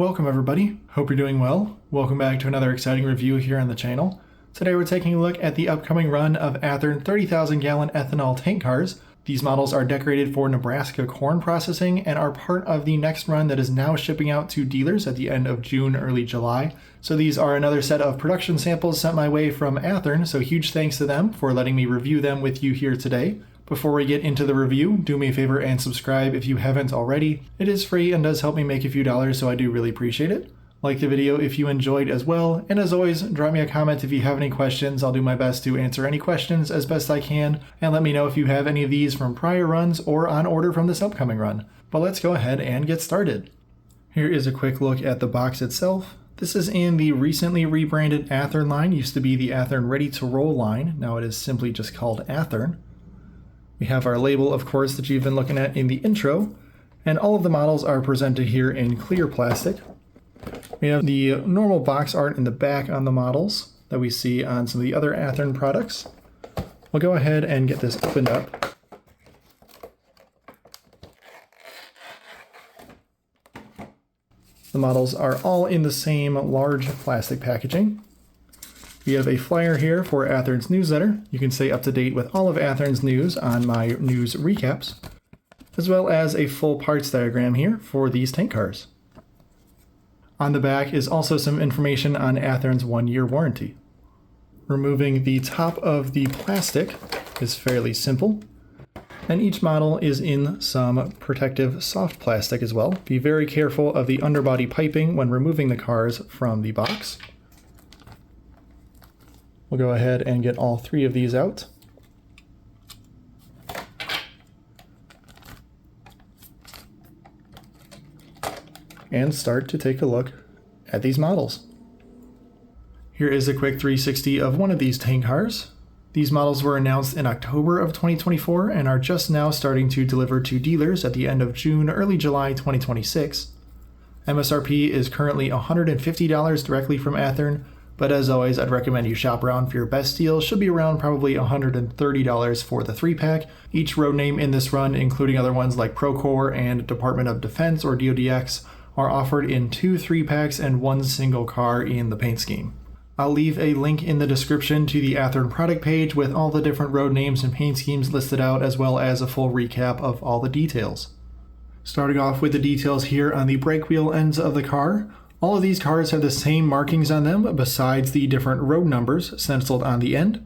Welcome everybody, hope you're doing well. Welcome back to another exciting review here on the channel. Today we're taking a look at the upcoming run of Athearn 30,000 gallon ethanol tank cars. These models are decorated for Nebraska Corn Processing and are part of the next run that is now shipping out to dealers at the end of June, early July. So these are another set of production samples sent my way from Athearn, so huge thanks to them for letting me review them with you here today. Before we get into the review, do me a favor and subscribe if you haven't already. It is free and does help me make a few dollars, so I do really appreciate it. Like the video if you enjoyed as well, and as always, drop me a comment if you have any questions. I'll do my best to answer any questions as best I can, and let me know if you have any of these from prior runs or on order from this upcoming run. But let's go ahead and get started. Here is a quick look at the box itself. This is in the recently rebranded Athearn line. Used to be the Athearn Ready to Roll line. Now it is simply just called Athearn. We have our label, of course, that you've been looking at in the intro, and all of the models are presented here in clear plastic. We have the normal box art in the back on the models that we see on some of the other Athearn products. We'll go ahead and get this opened up. The models are all in the same large plastic packaging. We have a flyer here for Athearn's newsletter. You can stay up to date with all of Athearn's news on my news recaps, as well as a full parts diagram here for these tank cars. On the back is also some information on Athearn's 1-year warranty. Removing the top of the plastic is fairly simple, and each model is in some protective soft plastic as well. Be very careful of the underbody piping when removing the cars from the box. We'll go ahead and get all 3 of these out. And start to take a look at these models. Here is a quick 360 of one of these tank cars. These models were announced in October of 2024 and are just now starting to deliver to dealers at the end of June, early July 2026. MSRP is currently $150 directly from Athearn, but as always, I'd recommend you shop around for your best deal. Should be around probably $130 for the 3-pack. Each road name in this run, including other ones like Procore and Department of Defense or DoDX, are offered in 2 3-packs and 1 single car in the paint scheme. I'll leave a link in the description to the Athearn product page with all the different road names and paint schemes listed out, as well as a full recap of all the details. Starting off with the details here on the brake wheel ends of the car. All of these cars have the same markings on them besides the different road numbers stenciled on the end.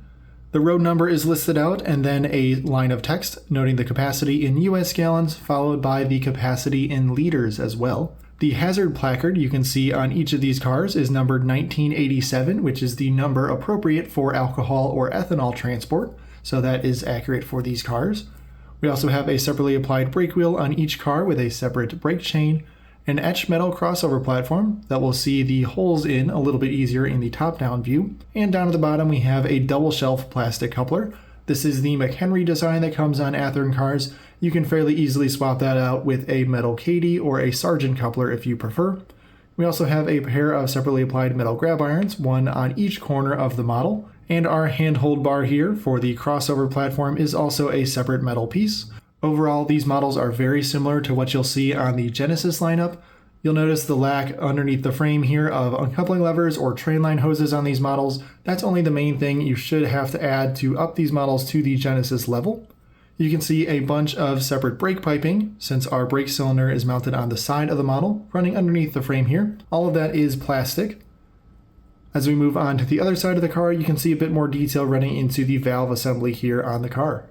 The road number is listed out and then a line of text noting the capacity in US gallons, followed by the capacity in liters as well. The hazard placard you can see on each of these cars is numbered 1987, which is the number appropriate for alcohol or ethanol transport, so that is accurate for these cars. We also have a separately applied brake wheel on each car with a separate brake chain, an etched metal crossover platform that we'll see the holes in a little bit easier in the top-down view, and down at the bottom we have a double shelf plastic coupler. This is the McHenry design that comes on Athearn cars. You can fairly easily swap that out with a metal Cady or a Sargent coupler if you prefer. We also have a pair of separately applied metal grab irons, one on each corner of the model, and our handhold bar here for the crossover platform is also a separate metal piece. Overall, these models are very similar to what you'll see on the Genesis lineup. You'll notice the lack underneath the frame here of uncoupling levers or train line hoses on these models. That's only the main thing you should have to add to up these models to the Genesis level. You can see a bunch of separate brake piping, since our brake cylinder is mounted on the side of the model, running underneath the frame here. All of that is plastic. As we move on to the other side of the car, you can see a bit more detail running into the valve assembly here on the car.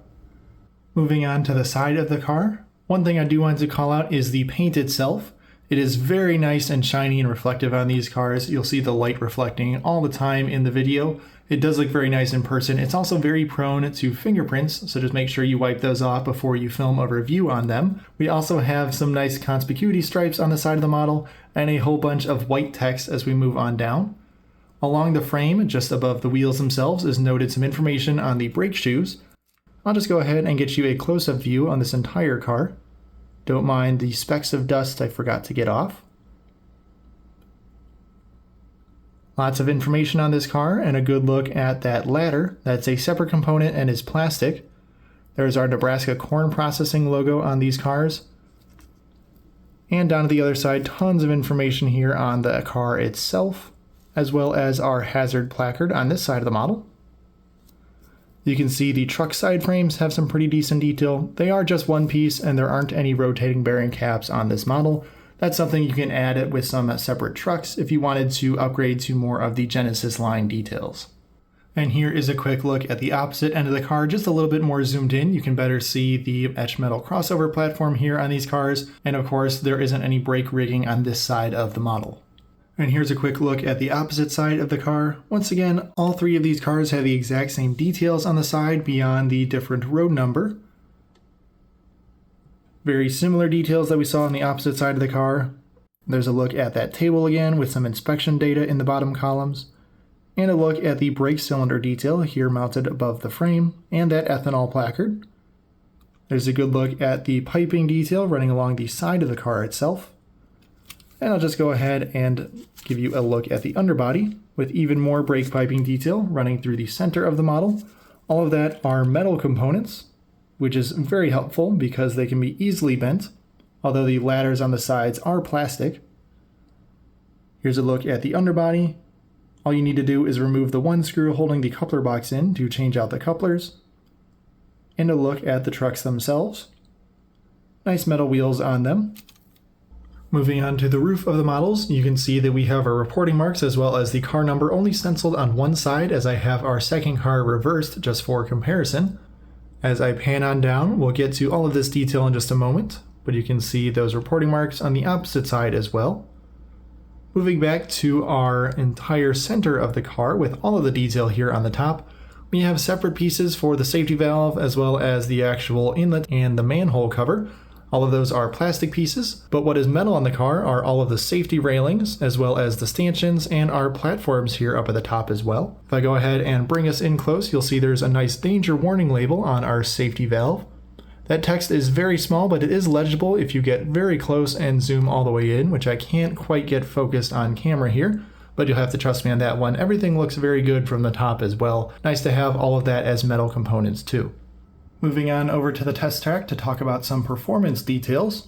Moving on to the side of the car, one thing I do want to call out is the paint itself. It is very nice and shiny and reflective on these cars. You'll see the light reflecting all the time in the video. It does look very nice in person. It's also very prone to fingerprints, so just make sure you wipe those off before you film a review on them. We also have some nice conspicuity stripes on the side of the model and a whole bunch of white text as we move on down. Along the frame, just above the wheels themselves, is noted some information on the brake shoes. I'll just go ahead and get you a close-up view on this entire car. Don't mind the specks of dust I forgot to get off. Lots of information on this car and a good look at that ladder. That's a separate component and is plastic. There's our Nebraska Corn Processing logo on these cars. And down to the other side, tons of information here on the car itself, as well as our hazard placard on this side of the model. You can see the truck side frames have some pretty decent detail. They are just one piece and there aren't any rotating bearing caps on this model. That's something you can add with some separate trucks if you wanted to upgrade to more of the Genesis line details. And here is a quick look at the opposite end of the car, just a little bit more zoomed in. You can better see the etched metal crossover platform here on these cars. And of course, there isn't any brake rigging on this side of the model. And here's a quick look at the opposite side of the car. Once again, all three of these cars have the exact same details on the side beyond the different road number. Very similar details that we saw on the opposite side of the car. There's a look at that table again with some inspection data in the bottom columns. And a look at the brake cylinder detail here mounted above the frame, and that ethanol placard. There's a good look at the piping detail running along the side of the car itself. And I'll just go ahead and give you a look at the underbody with even more brake piping detail running through the center of the model. All of that are metal components, which is very helpful because they can be easily bent, although the ladders on the sides are plastic. Here's a look at the underbody. All you need to do is remove the one screw holding the coupler box in to change out the couplers. And a look at the trucks themselves. Nice metal wheels on them. Moving on to the roof of the models, you can see that we have our reporting marks as well as the car number only stenciled on one side, as I have our second car reversed just for comparison. As I pan on down, we'll get to all of this detail in just a moment, but you can see those reporting marks on the opposite side as well. Moving back to our entire center of the car with all of the detail here on the top, we have separate pieces for the safety valve as well as the actual inlet and the manhole cover. All of those are plastic pieces, but what is metal on the car are all of the safety railings as well as the stanchions and our platforms here up at the top as well. If I go ahead and bring us in close, you'll see there's a nice danger warning label on our safety valve. That text is very small, but it is legible if you get very close and zoom all the way in, which I can't quite get focused on camera here, but you'll have to trust me on that one. Everything looks very good from the top as well. Nice to have all of that as metal components too. Moving on over to the test track to talk about some performance details.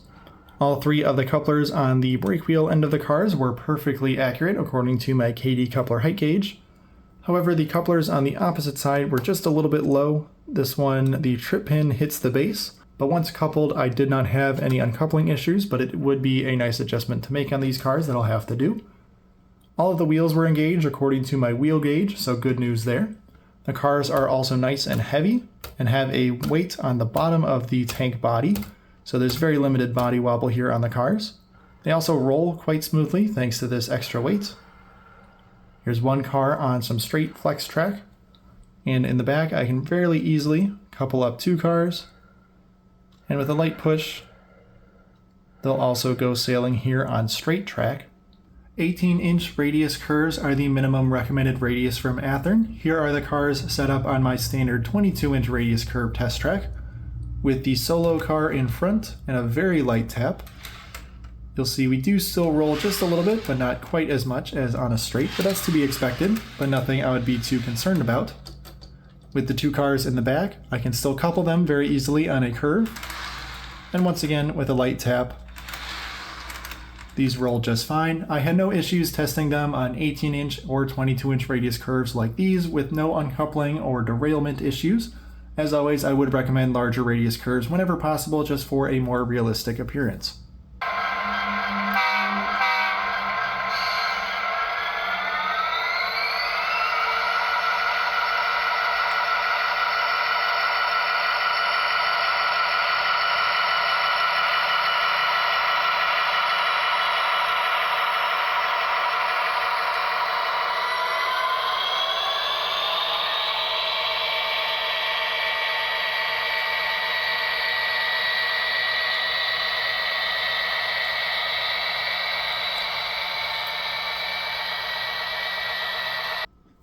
All three of the couplers on the brake wheel end of the cars were perfectly accurate according to my KD coupler height gauge. However, the couplers on the opposite side were just a little bit low. This one, the trip pin hits the base, but once coupled, I did not have any uncoupling issues, but it would be a nice adjustment to make on these cars that I'll have to do. All of the wheels were engaged according to my wheel gauge, so good news there. The cars are also nice and heavy and have a weight on the bottom of the tank body, so there's very limited body wobble here on the cars. They also roll quite smoothly thanks to this extra weight. Here's one car on some straight flex track, and in the back I can fairly easily couple up two cars, and with a light push they'll also go sailing here on straight track. 18-inch radius curves are the minimum recommended radius from Athearn. Here are the cars set up on my standard 22-inch radius curve test track, with the solo car in front and a very light tap. You'll see we do still roll just a little bit, but not quite as much as on a straight, but that's to be expected, but nothing I would be too concerned about. With the two cars in the back, I can still couple them very easily on a curve, and once again with a light tap, these roll just fine. I had no issues testing them on 18-inch or 22-inch radius curves like these with no uncoupling or derailment issues. As always, I would recommend larger radius curves whenever possible just for a more realistic appearance.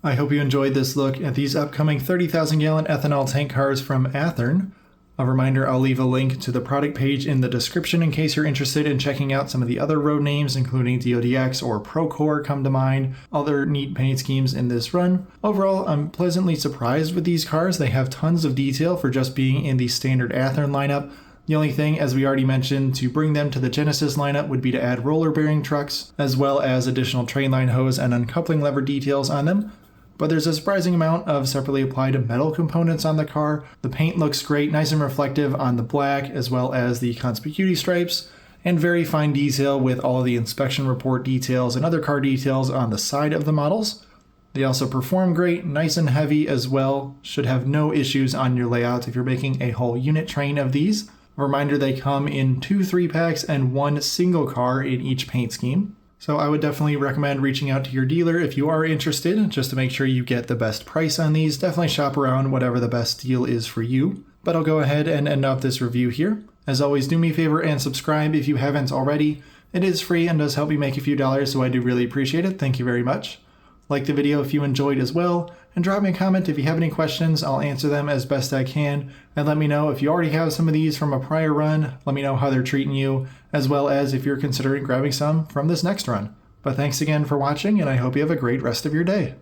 I hope you enjoyed this look at these upcoming 30,000 gallon ethanol tank cars from Athearn. A reminder, I'll leave a link to the product page in the description in case you're interested in checking out some of the other road names, including DODX or Procore come to mind, other neat paint schemes in this run. Overall, I'm pleasantly surprised with these cars. They have tons of detail for just being in the standard Athearn lineup. The only thing, as we already mentioned, to bring them to the Genesis lineup would be to add roller bearing trucks, as well as additional train line hose and uncoupling lever details on them. But there's a surprising amount of separately applied metal components on the car. The paint looks great, nice and reflective on the black, as well as the conspicuity stripes, and very fine detail with all of the inspection report details and other car details on the side of the models. They also perform great, nice and heavy as well. Should have no issues on your layout if you're making a whole unit train of these. A reminder, they come in 2 3-packs and 1 single car in each paint scheme. So I would definitely recommend reaching out to your dealer if you are interested, just to make sure you get the best price on these. Definitely shop around whatever the best deal is for you. But I'll go ahead and end off this review here. As always, do me a favor and subscribe if you haven't already. It is free and does help me make a few dollars, so I do really appreciate it. Thank you very much. Like the video if you enjoyed as well, and drop me a comment if you have any questions. I'll answer them as best I can, and let me know if you already have some of these from a prior run. Let me know how they're treating you, as well as if you're considering grabbing some from this next run. But thanks again for watching, and I hope you have a great rest of your day.